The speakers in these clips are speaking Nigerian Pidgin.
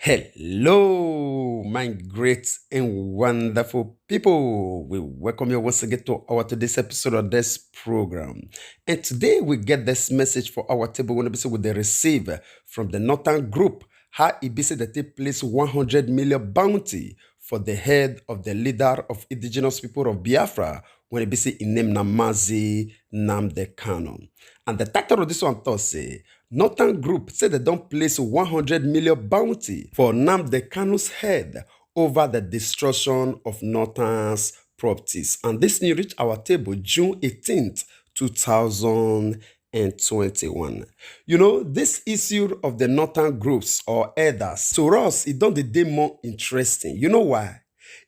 Hello, my great and wonderful people. We welcome you once again to our today's episode of this program. And today we get this message for our table when we with the receive from the Northern Group. How it be said that they place 100 million bounty for the head of the leader of indigenous people of Biafra when it be said in name Namazi Nnamdi Kanu. And the title of this one thought say Northern Group said they don't place 100 million bounty for Nnamdi Kanu's head over the destruction of Northern's properties. And this news reached our table June 18th, 2021. You know, this issue of the Northern groups or elders, to us, it don't the more interesting. You know why?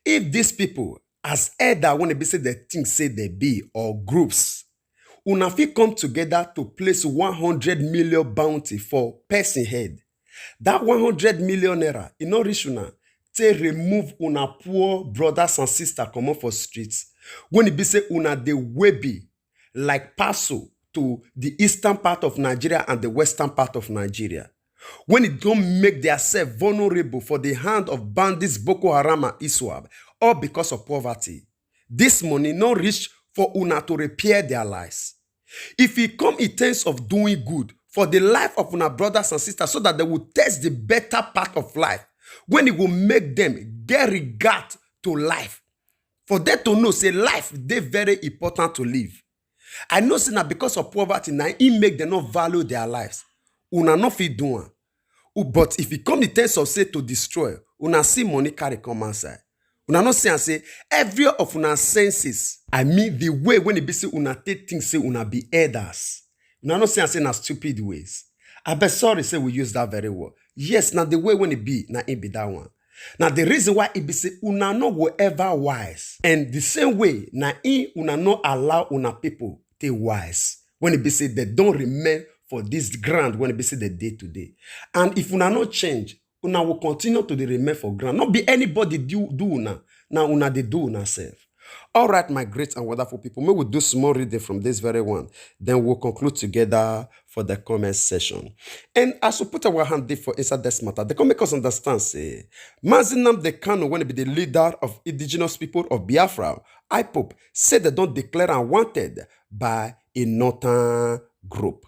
If these people, as elder, when they be say the things say they be, or groups, una fit come together to place 100 million bounty for person head. That 100 million naira, e no reach una take remove una poor brothers and sisters comot for streets. When e be say una dey webi like parcel to the eastern part of Nigeria and the western part of Nigeria. When it don't make themselves vulnerable for the hand of bandits Boko Haram and ISWAP, all because of poverty. This money no reach for una to repair their lives. If it come in terms of doing good for the life of una brothers and sisters so that they will taste the better part of life, when it will make them get regard to life, for them to know, say life, they very important to live. I know say na because of poverty, now it make them not value their lives. Una not fit do am. But if it come in terms of say to destroy, una see money carry come outside. Una not say and say every of una senses. I mean the way when it be say una take things say una be elders. Una not say and say na stupid ways. I bet sorry say we use that very word. Yes, now the way when it be, na it be that one. Now the reason why it be say una no go ever wise. And the same way, na una no allow una people to wise. When it be say they don't remain for this ground when it be say the day to day. And if una not change, una will continue to remain for ground. Not be anybody do una. Now una they do una self. All right, my great and wonderful people. May we do small reading from this very one. Then we'll conclude together for the comment session. And as we put our hand there for inside this matter, they can make us understand, say, Mazi Nnamdi Kanu, when he be the leader of indigenous people of Biafra, IPOB, said they don't declare unwanted by a Northern group.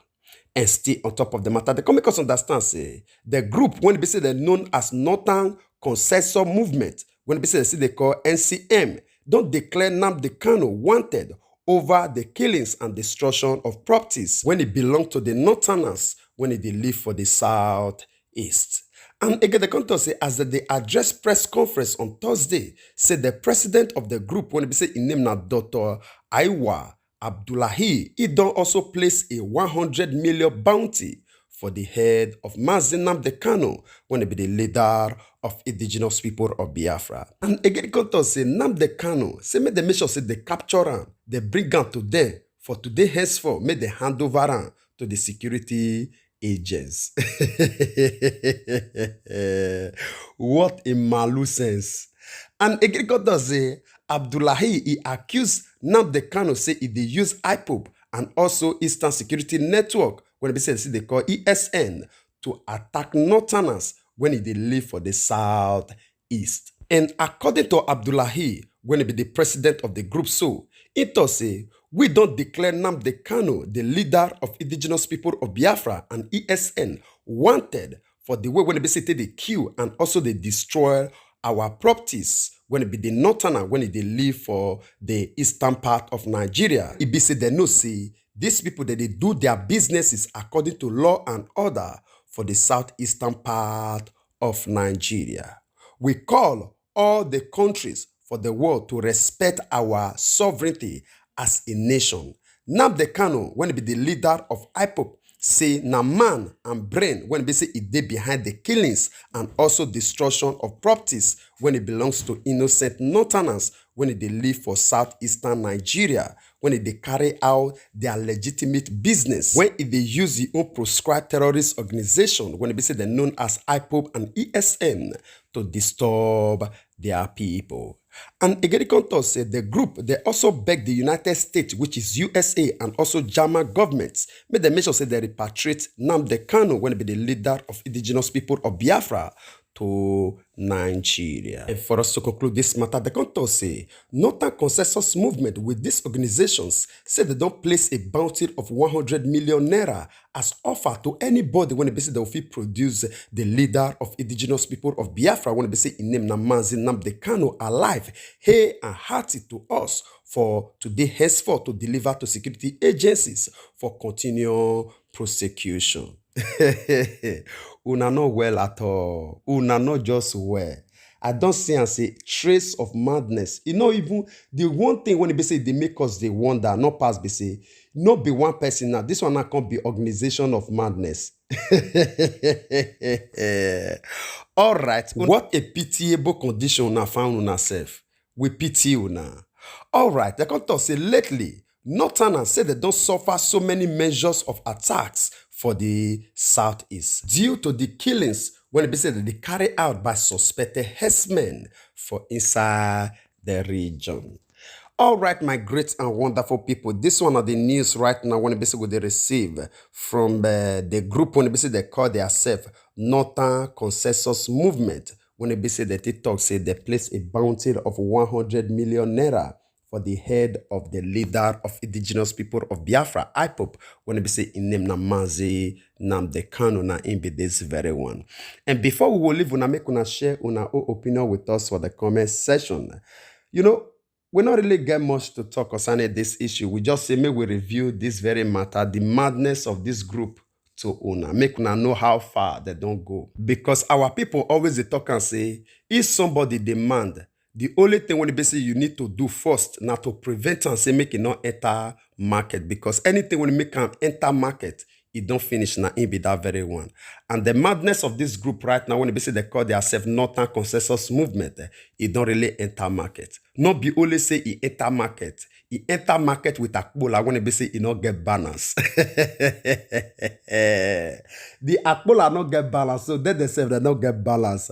And still on top of the matter, they can make us understand, say, the group, when they say they're known as Northern Consensus Movement, when they say they call NCM, don't declare Nnamdi Kanu wanted over the killings and destruction of properties when it belonged to the Northerners when they live for the Southeast. And again, the contour say, as they address press conference on Thursday, said the president of the group, when they say in name now Dr. Aiwa Abdullahi, he don't also place a 100 million bounty for the head of Mazi Nnamdi Kanu when he be the leader of indigenous people of Biafra. And again, the contour say Nnamdi Kanu, say make the make sure say they capture him, they bring him to them, for today henceforth, make they hand over him to the security agents. What a malus. And again, contour say Abdullahi, he accused Nnamdi Kanu say he dey use IPOB and also Eastern Security Network, when they call ESN, to attack Northerners when they live for the Southeast. And according to Abdullahi, when he be the president of the group, so it does say, we don't declare Nnamdi Kanu, the leader of indigenous people of Biafra and ESN, wanted for the way when they kill and also they destroy our properties when it be the Northerner, when they live for the eastern part of Nigeria. It be said they know see these people that they do their businesses according to law and order for the southeastern part of Nigeria. We call all the countries for the world to respect our sovereignty as a nation. Nnamdi Kanu, when he be the leader of IPOB, say na man and brain when they say it dey behind the killings and also destruction of properties when it belongs to innocent Northerners when they live for southeastern Nigeria, when they carry out their legitimate business, when they use the own proscribed terrorist organization, when they say they're known as IPOB and ESN, to disturb their people. And Egerikonto said the group, they also beg the United States, which is USA, and also German governments, made the mention say they repatriate Nnamdi Kanu when he be the leader of indigenous people of Biafra to Nigeria. And for us to conclude this matter, they can talk say, Northern Consensus Movement with these organizations said they don't place a bounty of 100 million naira as offer to anybody when they say they will produce the leader of indigenous people of Biafra when they say in name Mazi Nnamdi Kanu alive, hey and hearty to us for today henceforth to deliver to security agencies for continual prosecution. Una not well at all. Una not just well. I don't see and say trace of madness. You know, even the one thing when they say they make us they wonder, not pass be say, not be one person now. This one not can't be organization of madness. All right. What a pitiable condition una found on ourselves. We pity una. All right. They can talk say lately, Northerners say they don't suffer so many measures of attacks for the Southeast due to the killings when they say that they carry out by suspected herdsmen for inside the region. All right, my great and wonderful people, this one of the news right now when they receive from the group when they call themselves Northern Consensus Movement. When they say that TikTok say they place a bounty of 100 million naira for the head of the leader of indigenous people of Biafra, IPOB, when they say in name Mazi Nnamdi Kanu na in be this very one. And before we will leave, una make una share una opinion with us for the comment section. You know, we not really get much to talk concerning this issue. We just say, may we review this very matter, the madness of this group to una. Make una know how far they don't go. Because our people always they talk and say, if somebody demand, the only thing when they say you need to do first now to prevent and say make it not enter market, because anything when you make an enter market, it don't finish now in be that very one. And the madness of this group right now when they say they call themselves Northern Consensus Movement, it don't really enter market. Not be only say it enter market. It enter market with Akbola when they say it not get balance. The Akbola not get balance, so they themselves they not get balance.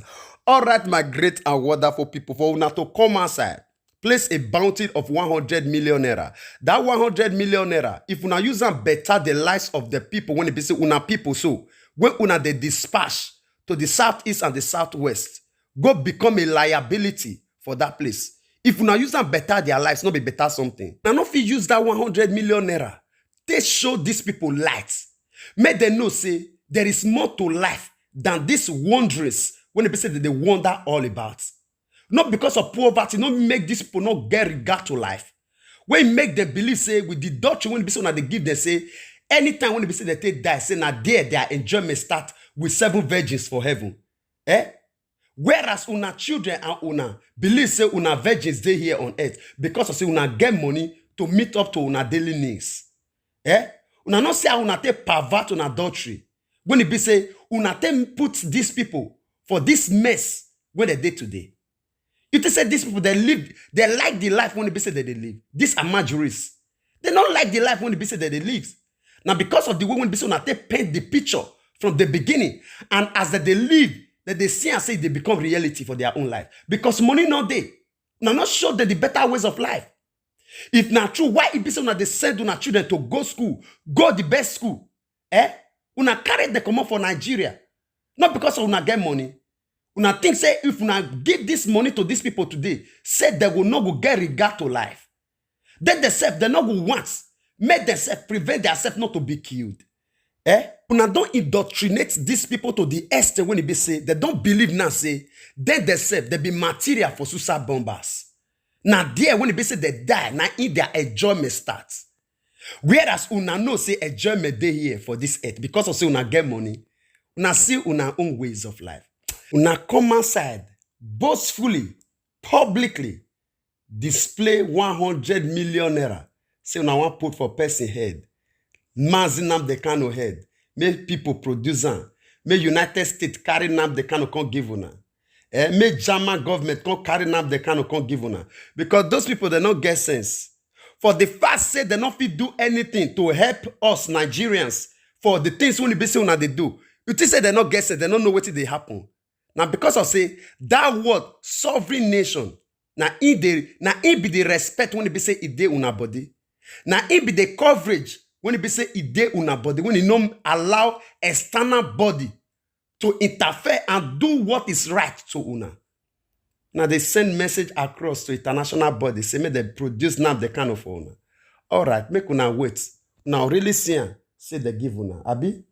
All right, my great and wonderful people, for una to come outside, place a bounty of 100 million naira. That 100 million naira, if una use them better the lives of the people, when they say una people, so when una they dispatch to the southeast and the southwest, go become a liability for that place. If una use them better their lives, not be better something. Now, if you use that 100 million naira, they show these people light. Make them know, say, there is more to life than this wondrous when they say that they wonder all about. Not because of poverty, not make these people not get regard to life. When make them believe, say, with the doctrine, when they say they give, they say, anytime when they say that they die, say, now there, their enjoyment start with 7 virgins for heaven. Eh? Whereas una children and una believe, say, una virgins they here on earth, because of say, una get money to meet up to una daily needs. Eh? Una not say, una take pervert on adultery. When it be say, una take put these people for this mess when they did today. You say these people, they like the life when they say that they live. These are majorities. They don't like the life when they say that they live. Now, because of the way when they say they paint the picture from the beginning, and as they live, that they see and say they become reality for their own life. Because money not there. Now, not sure that the better ways of life. If not true, why it be so that they send una children to go school, go the best school? Eh? Una carry the command for Nigeria. Not because of una get money. Una think say if una give this money to these people today, say they will not go get regard to life. Then themselves, they not go want. Make themselves prevent themselves not to be killed. Eh? Una don't indoctrinate these people to the extent when they be say, they don't believe now say, then themselves, they be material for suicide bombers. Now there, when they be say they die, now in their enjoyment starts. Whereas una know say enjoyment day here for this earth, because of say una get money, una see una own ways of life. Una come outside, boastfully, publicly, display 100 million naira. Say una want put for person head. Mazi Nnamdi Kanu head. Make people produce them. Make United States carry Nnamdi Kanu can't give una. Make German government can't carry Nnamdi Kanu can't give una. Because those people, they don't get sense. For the fact say they not fit do anything to help us Nigerians for the things when they say una they do. You think say they not get sense, they don't know what they happen. Now, because of say that word sovereign nation, now it be the respect when they say it dey una body. Now it be the coverage when they say it dey una body, when you don't allow external body to interfere and do what is right to una. Now they send message across to international bodies, say make they produce now the kind of una. All right, make una wait. Now really see, say they give una. Abi?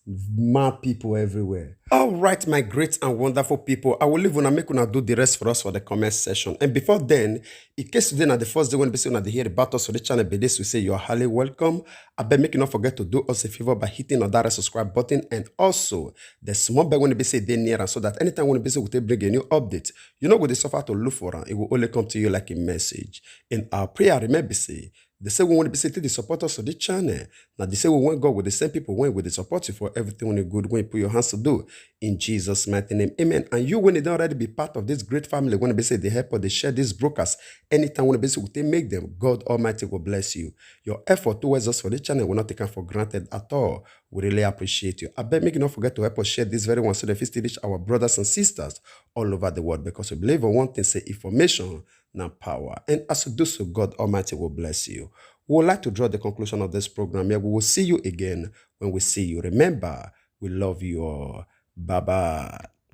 Mad people everywhere. All right, my great and wonderful people. I will leave una make una do the rest for us for the comment section. And before then, in case today na the first day when we say una dey hear about us for the channel, but this we say you are highly welcome. I beg make you not forget to do us a favor by hitting on that red subscribe button, and also the small bell when we say they near, so that anytime when we say we bring a new update, you know what they suffer to look for, it will only come to you like a message. In our prayer, remember say. They say we want to be say to the supporters of the channel. Now they say we want God with the same people when we support you for everything when you good when you put your hands to do. In Jesus' mighty name, amen. And you when you don't already be part of this great family, when they say they help or they share these brokers, anytime when they say they make them, God Almighty will bless you. Your effort towards us for the channel will not taken for granted at all. We really appreciate you. I bet make you not forget to help us share this very one so that we still reach our brothers and sisters all over the world, because we believe on one thing, say information, now power. And as you do so, God Almighty will bless you. We would like to draw the conclusion of this program here. We will see you again when we see you. Remember, we love you all. Bye-bye.